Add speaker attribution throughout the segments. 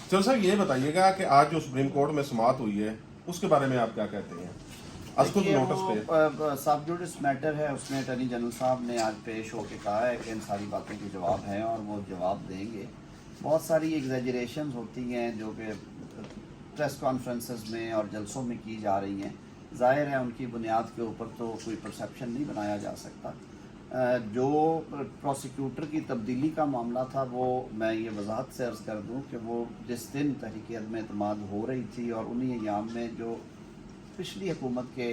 Speaker 1: चलो सर ये बताइएगा कि आज जो सुप्रीम कोर्ट में समाअत हुई है उसके बारे में आप क्या कहते हैं? असकुद
Speaker 2: देखिए,
Speaker 1: नोटिस पे
Speaker 2: वो सब जुडिस मैटर है, उसमें अटॉर्नी जनरल साहब ने आज पेश होकर कहा है कि इन सारी बातों के जवाब हैं और वो जवाब देंगे। बहुत सारी एग्जैजरेशन होती हैं जो कि प्रेस कॉन्फ्रेंसेस में और जलसों में की जा रही हैं। ज़ाहिर है उनकी बुनियाद के ऊपर तो कोई परसेप्शन नहीं बनाया जा सकता। जो प्रोसिक्यूटर की तब्दीली का मामला था वो मैं ये वजाहत से अर्ज़ कर दूं कि वो जिस दिन तहरीक अदम एतमाद हो रही थी और उन्हीं अयाम में जो पिछली हुकूमत के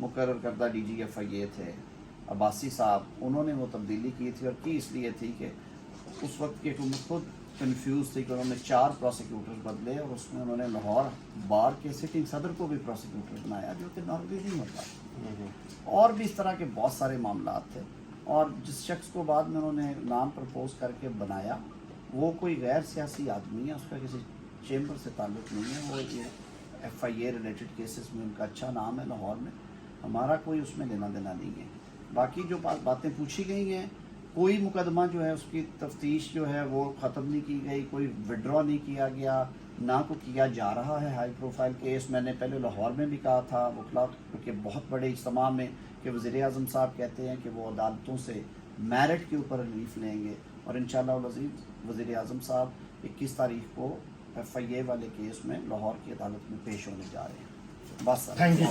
Speaker 2: मुकर्रर करदा DGFIA थे अब्बासी साहब, उन्होंने वो तब्दीली की थी और की इसलिए थी कि उस वक्त की हुकूमत खुद कन्फ्यूज़ थी कि उन्होंने 4 प्रोसिक्यूटर बदले और उसमें उन्होंने लाहौर बार के सिटिंग सदर को भी प्रोसिक्यूटर बनाया, जो कि नॉर्मली नहीं होता। और भी इस तरह के बहुत सारे मामला थे और जिस शख्स को बाद में उन्होंने नाम प्रपोज करके बनाया वो कोई गैर सियासी आदमी है, उसका किसी चेंबर से ताल्लुक़ नहीं है। वो ये FIA रिलेटेड केसेस में उनका अच्छा नाम है लाहौर में, हमारा कोई उसमें लेना देना नहीं है। बाकी जो बातें पूछी गई हैं, कोई मुकदमा जो है उसकी तफ्तीश जो है वो ख़त्म नहीं की गई, कोई विड्रॉ नहीं किया गया, ना को किया जा रहा है। हाई प्रोफाइल केस मैंने पहले लाहौर में भी कहा था वकला के बहुत बड़े इज्तिमा में कि वज़ीर आज़म साहब कहते हैं कि वो अदालतों से मेरिट के ऊपर रिलीफ लेंगे और इंशाअल्लाह अज़ीज़ वज़ीर आज़म साहब 21 तारीख को FIA वाले केस में लाहौर की अदालत में पेश होने जा रहे हैं। बस
Speaker 3: थैंक यू।